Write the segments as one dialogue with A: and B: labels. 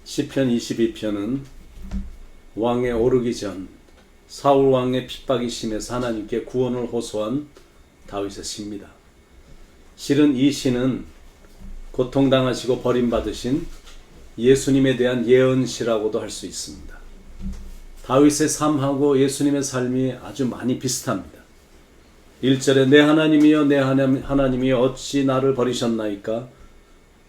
A: 시편 22편은 왕에 오르기 전 사울 왕의 핍박이 심해서 하나님께 구원을 호소한 다윗의 시입니다. 실은 이 시는 고통당하시고 버림받으신 예수님에 대한 예언시라고도 할 수 있습니다. 다윗의 삶하고 예수님의 삶이 아주 많이 비슷합니다. 1절에 내 하나님이여 내 하나님이여 어찌 나를 버리셨나이까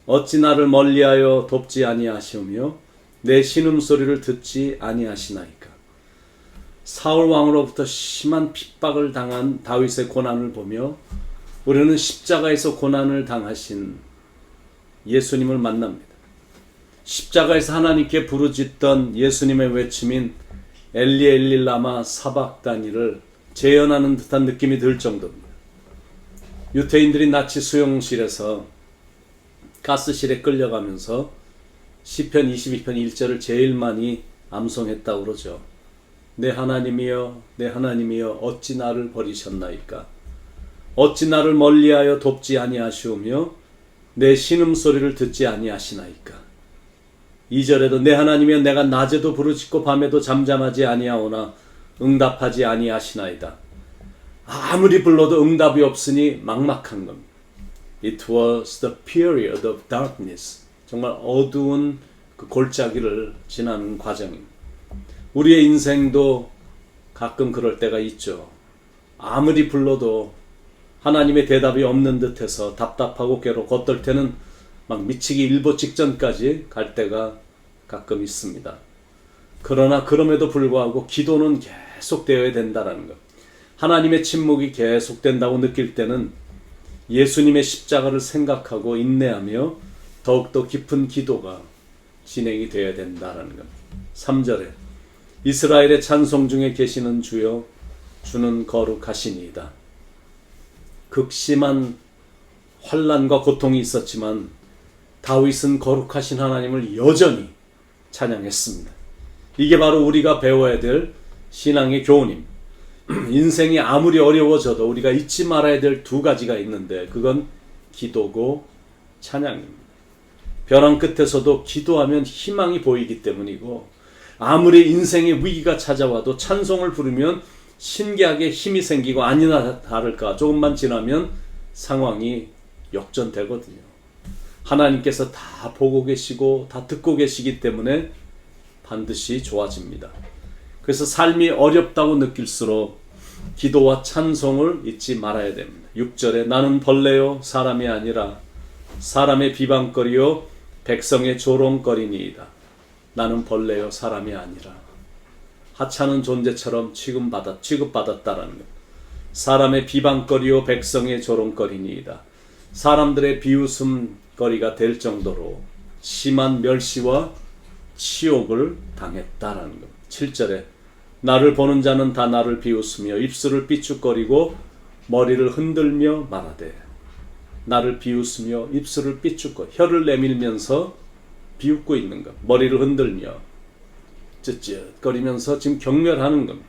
A: 어찌 나를 멀리하여 돕지 아니하시오며 내 신음소리를 듣지 아니하시나이까. 사울 왕으로부터 심한 핍박을 당한 다윗의 고난을 보며 우리는 십자가에서 고난을 당하신 예수님을 만납니다. 십자가에서 하나님께 부르짖던 예수님의 외침인 엘리 엘리 라마 사박다니를 재현하는 듯한 느낌이 들 정도입니다. 유태인들이 나치 수용실에서 가스실에 끌려가면서 시편 22편 1절을 제일 많이 암송했다고 그러죠. 내 하나님이여 내 하나님이여 어찌 나를 버리셨나이까 어찌 나를 멀리하여 돕지 아니하시오며 내 신음소리를 듣지 아니하시나이까. 2절에도 내 하나님이여 내가 낮에도 부르짖고 밤에도 잠잠하지 아니하오나 응답하지 아니하시나이다. 아무리 불러도 응답이 없으니 막막한 겁니다. It was the period of darkness. 정말 어두운 그 골짜기를 지나는 과정입니다. 우리의 인생도 가끔 그럴 때가 있죠. 아무리 불러도 하나님의 대답이 없는 듯해서 답답하고 괴롭고 어떨 때는 막 미치기 일보 직전까지 갈 때가 가끔 있습니다. 그러나 그럼에도 불구하고 기도는 계속되어야 된다는 것. 하나님의 침묵이 계속된다고 느낄 때는 예수님의 십자가를 생각하고 인내하며 더욱더 깊은 기도가 진행이 되어야 된다는 것. 3절에 이스라엘의 찬송 중에 계시는 주여 주는 거룩하시니이다. 극심한 환난과 고통이 있었지만 다윗은 거룩하신 하나님을 여전히 찬양했습니다. 이게 바로 우리가 배워야 될 신앙의 교훈입니다. 인생이 아무리 어려워져도 우리가 잊지 말아야 될 두 가지가 있는데 그건 기도고 찬양입니다. 벼랑 끝에서도 기도하면 희망이 보이기 때문이고 아무리 인생의 위기가 찾아와도 찬송을 부르면 신기하게 힘이 생기고 아니나 다를까 조금만 지나면 상황이 역전되거든요. 하나님께서 다 보고 계시고 다 듣고 계시기 때문에 반드시 좋아집니다. 그래서 삶이 어렵다고 느낄수록 기도와 찬송을 잊지 말아야 됩니다. 6절에 나는 벌레요 사람이 아니라 사람의 비방거리요 백성의 조롱거리니이다. 나는 벌레요 사람이 아니라 하찮은 존재처럼 취급받았다라는 것. 사람의 비방거리요 백성의 조롱거리니이다. 사람들의 비웃음거리가 될 정도로 심한 멸시와 치욕을 당했다라는 것. 7절에 나를 보는 자는 다 나를 비웃으며 입술을 삐죽거리고 머리를 흔들며 말하되. 나를 비웃으며 입술을 삐죽거려 혀를 내밀면서 비웃고 있는 것. 머리를 흔들며 쯧쯧거리면서 지금 경멸하는 겁니다.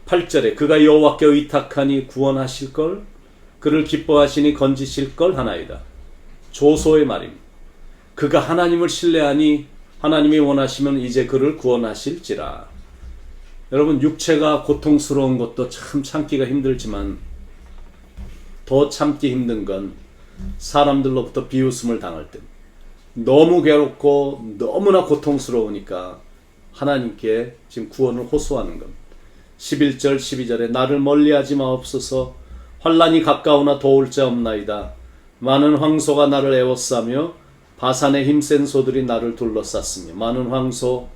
A: 8절에 그가 여호와께 의탁하니 구원하실걸 그를 기뻐하시니 건지실걸 하나이다. 조소의 말입니다. 그가 하나님을 신뢰하니 하나님이 원하시면 이제 그를 구원하실지라. 여러분 육체가 고통스러운 것도 참 참기가 힘들지만 더 참기 힘든 건 사람들로부터 비웃음을 당할 때 너무 괴롭고 너무나 고통스러우니까 하나님께 지금 구원을 호소하는 겁니다. 11절 12절에 나를 멀리하지 마옵소서 환난이 가까우나 도울 자 없나이다. 많은 황소가 나를 에워싸며 바산의 힘센 소들이 나를 둘러쌌으며. 많은 황소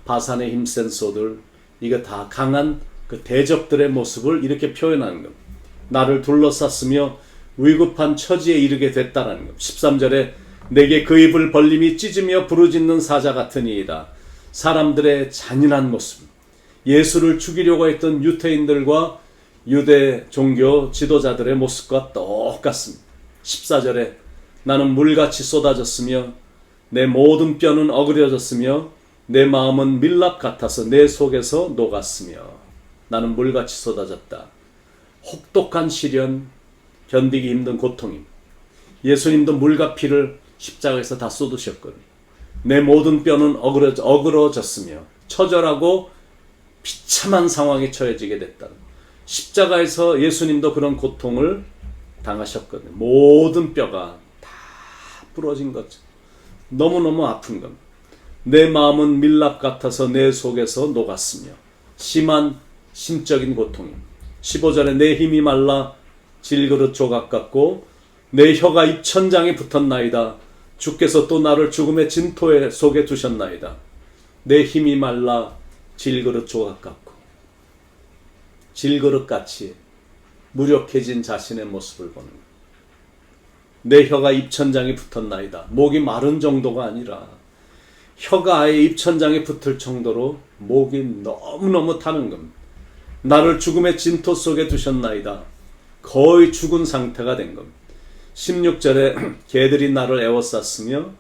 A: 바산의 힘센 소들 이거 다 강한 그 대적들의 모습을 이렇게 표현하는 겁니다. 나를 둘러쌌으며 위급한 처지에 이르게 됐다라는 것. 13절에 내게 그 입을 벌림이 찢으며 부르짖는 사자 같으니이다. 사람들의 잔인한 모습, 예수를 죽이려고 했던 유태인들과 유대 종교 지도자들의 모습과 똑같습니다. 14절에 나는 물같이 쏟아졌으며 내 모든 뼈는 어그려졌으며 내 마음은 밀랍 같아서 내 속에서 녹았으며. 나는 물같이 쏟아졌다. 혹독한 시련, 견디기 힘든 고통입니다. 예수님도 물과 피를 십자가에서 다 쏟으셨거든요. 내 모든 뼈는 어그러졌으며 처절하고 비참한 상황에 처해지게 됐다. 십자가에서 예수님도 그런 고통을 당하셨거든요. 모든 뼈가 다 부러진 거죠. 너무너무 아픈 겁니다. 내 마음은 밀랍 같아서 내 속에서 녹았으며 심한 심적인 고통입니다. 15절에 내 힘이 말라 질그릇 조각 같고 내 혀가 입천장에 붙었나이다. 주께서 또 나를 죽음의 진토 속에 두셨나이다. 내 힘이 말라 질그릇 조각 같고 질그릇같이 무력해진 자신의 모습을 보는 거예요. 내 혀가 입천장에 붙었나이다. 목이 마른 정도가 아니라 혀가 아예 입천장에 붙을 정도로 목이 너무너무 타는 겁니다. 나를 죽음의 진토 속에 두셨나이다. 거의 죽은 상태가 된 겁니다. 16절에 개들이 나를 에워쌌으며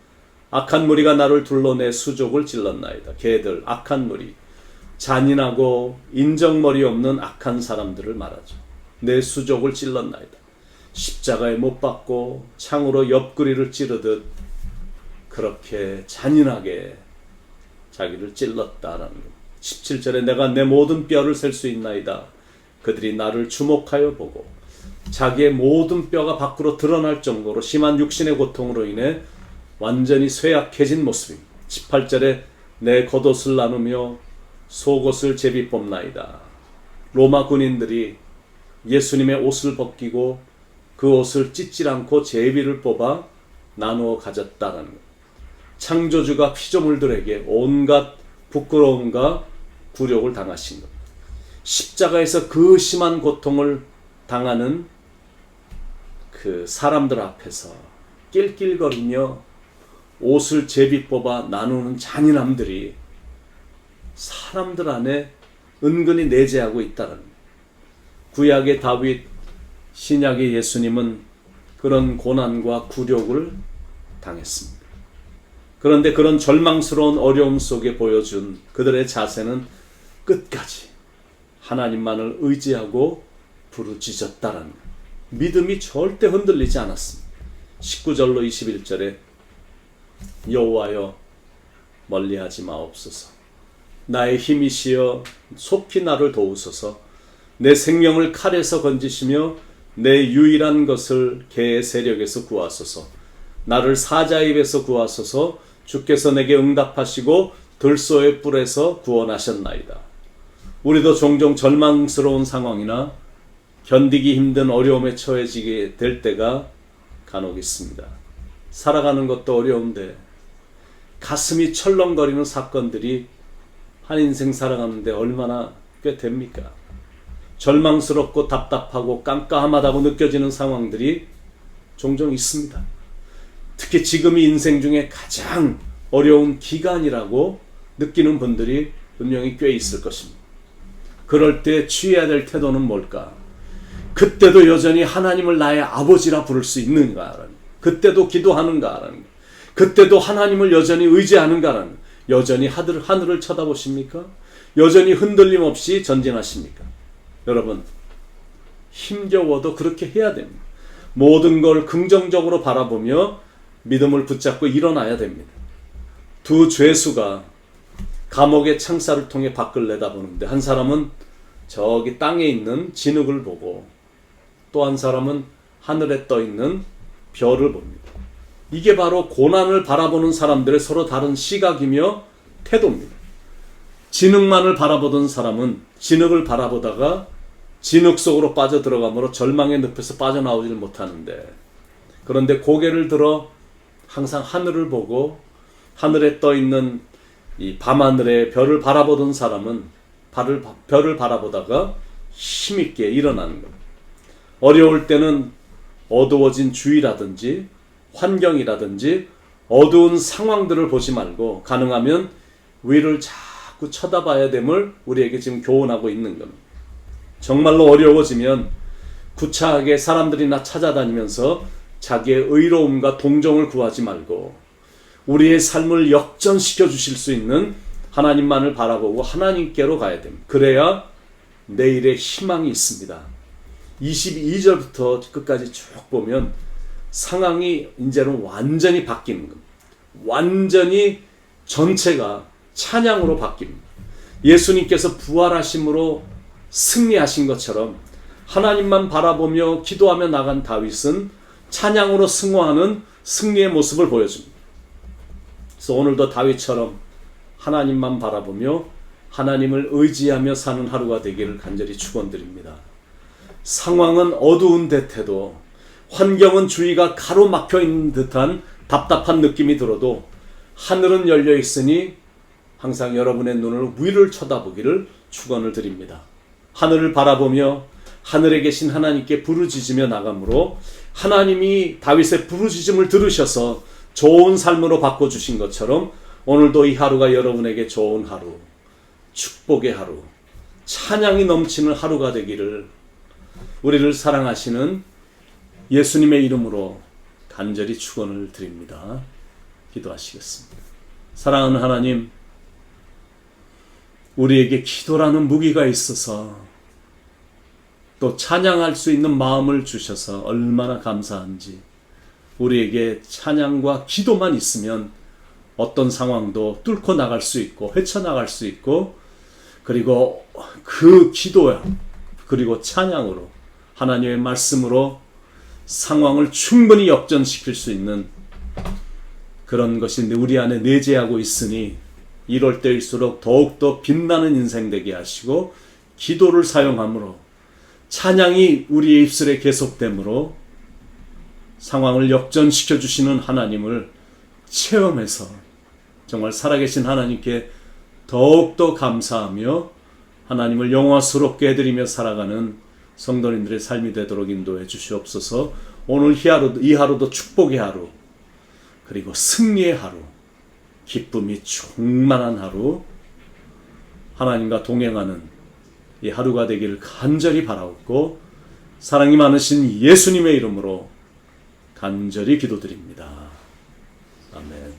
A: 악한 무리가 나를 둘러 내 수족을 찔렀나이다. 개들, 악한 무리, 잔인하고 인정머리 없는 악한 사람들을 말하죠. 내 수족을 찔렀나이다. 십자가에 못 박고 창으로 옆구리를 찌르듯 그렇게 잔인하게 자기를 찔렀다라는 겁니다. 17절에 내가 내 모든 뼈를 셀 수 있나이다. 그들이 나를 주목하여 보고 자기의 모든 뼈가 밖으로 드러날 정도로 심한 육신의 고통으로 인해 완전히 쇠약해진 모습입니다. 18절에 내 겉옷을 나누며 속옷을 제비 뽑나이다. 로마 군인들이 예수님의 옷을 벗기고 그 옷을 찢질 않고 제비를 뽑아 나누어 가졌다는 것. 창조주가 피조물들에게 온갖 부끄러움과 굴욕을 당하신 것. 십자가에서 그 심한 고통을 당하는 그 사람들 앞에서 낄낄거리며 옷을 제비 뽑아 나누는 잔인함들이 사람들 안에 은근히 내재하고 있다는 거예요. 구약의 다윗, 신약의 예수님은 그런 고난과 굴욕을 당했습니다. 그런데 그런 절망스러운 어려움 속에 보여준 그들의 자세는 끝까지 하나님만을 의지하고 부르짖었다는 거예요. 믿음이 절대 흔들리지 않았습니다. 19절로 21절에 여호와여 멀리하지 마옵소서. 나의 힘이시여 속히 나를 도우소서. 내 생명을 칼에서 건지시며 내 유일한 것을 개의 세력에서 구하소서. 나를 사자의 입에서 구하소서. 주께서 내게 응답하시고 들소의 뿔에서 구원하셨나이다. 우리도 종종 절망스러운 상황이나 견디기 힘든 어려움에 처해지게 될 때가 간혹 있습니다. 살아가는 것도 어려운데 가슴이 철렁거리는 사건들이 한 인생 살아가는데 얼마나 꽤 됩니까? 절망스럽고 답답하고 깜깜하다고 느껴지는 상황들이 종종 있습니다. 특히 지금이 인생 중에 가장 어려운 기간이라고 느끼는 분들이 분명히 꽤 있을 것입니다. 그럴 때 취해야 될 태도는 뭘까? 그때도 여전히 하나님을 나의 아버지라 부를 수 있는가? 그때도 기도하는가? 그때도 하나님을 여전히 의지하는가? 여전히 하늘을 쳐다보십니까? 여전히 흔들림 없이 전진하십니까? 여러분, 힘겨워도 그렇게 해야 됩니다. 모든 걸 긍정적으로 바라보며 믿음을 붙잡고 일어나야 됩니다. 두 죄수가 감옥의 창살을 통해 밖을 내다보는데 한 사람은 저기 땅에 있는 진흙을 보고 또 한 사람은 하늘에 떠 있는 별을 봅니다. 이게 바로 고난을 바라보는 사람들의 서로 다른 시각이며 태도입니다. 진흙만을 바라보던 사람은 진흙을 바라보다가 진흙 속으로 빠져들어가므로 절망의 늪에서 빠져나오질 못하는데, 그런데 고개를 들어 항상 하늘을 보고 하늘에 떠 있는 이 밤하늘의 별을 바라보던 사람은 별을 바라보다가 힘있게 일어나는 겁니다. 어려울 때는 어두워진 주위라든지 환경이라든지 어두운 상황들을 보지 말고 가능하면 위를 자꾸 쳐다봐야 됨을 우리에게 지금 교훈하고 있는 겁니다. 정말로 어려워지면 구차하게 사람들이나 찾아다니면서 자기의 의로움과 동정을 구하지 말고 우리의 삶을 역전시켜 주실 수 있는 하나님만을 바라보고 하나님께로 가야 됩니다. 그래야 내일의 희망이 있습니다. 22절부터 끝까지 쭉 보면 상황이 이제는 완전히 바뀌는 겁니다. 완전히 전체가 찬양으로 바뀝니다. 예수님께서 부활하심으로 승리하신 것처럼 하나님만 바라보며 기도하며 나간 다윗은 찬양으로 승화하는 승리의 모습을 보여줍니다. 그래서 오늘도 다윗처럼 하나님만 바라보며 하나님을 의지하며 사는 하루가 되기를 간절히 축원드립니다. 상황은 어두운 듯해도, 환경은 주위가 가로막혀 있는 듯한 답답한 느낌이 들어도 하늘은 열려 있으니 항상 여러분의 눈을 위를 쳐다보기를 축원을 드립니다. 하늘을 바라보며 하늘에 계신 하나님께 부르짖으며 나가므로 하나님이 다윗의 부르짖음을 들으셔서 좋은 삶으로 바꿔주신 것처럼 오늘도 이 하루가 여러분에게 좋은 하루, 축복의 하루, 찬양이 넘치는 하루가 되기를 우리를 사랑하시는 예수님의 이름으로 간절히 축원을 드립니다. 기도하시겠습니다. 사랑하는 하나님, 우리에게 기도라는 무기가 있어서 또 찬양할 수 있는 마음을 주셔서 얼마나 감사한지. 우리에게 찬양과 기도만 있으면 어떤 상황도 뚫고 나갈 수 있고 헤쳐나갈 수 있고, 그리고 그 기도야 그리고 찬양으로 하나님의 말씀으로 상황을 충분히 역전시킬 수 있는 그런 것이 우리 안에 내재하고 있으니 이럴 때일수록 더욱더 빛나는 인생 되게 하시고, 기도를 사용함으로 찬양이 우리의 입술에 계속되므로 상황을 역전시켜 주시는 하나님을 체험해서 정말 살아계신 하나님께 더욱더 감사하며 하나님을 영화스럽게 해드리며 살아가는 성도님들의 삶이 되도록 인도해 주시옵소서. 오늘 이 하루도 축복의 하루, 그리고 승리의 하루, 기쁨이 충만한 하루, 하나님과 동행하는 이 하루가 되기를 간절히 바라옵고 사랑이 많으신 예수님의 이름으로 간절히 기도드립니다. 아멘.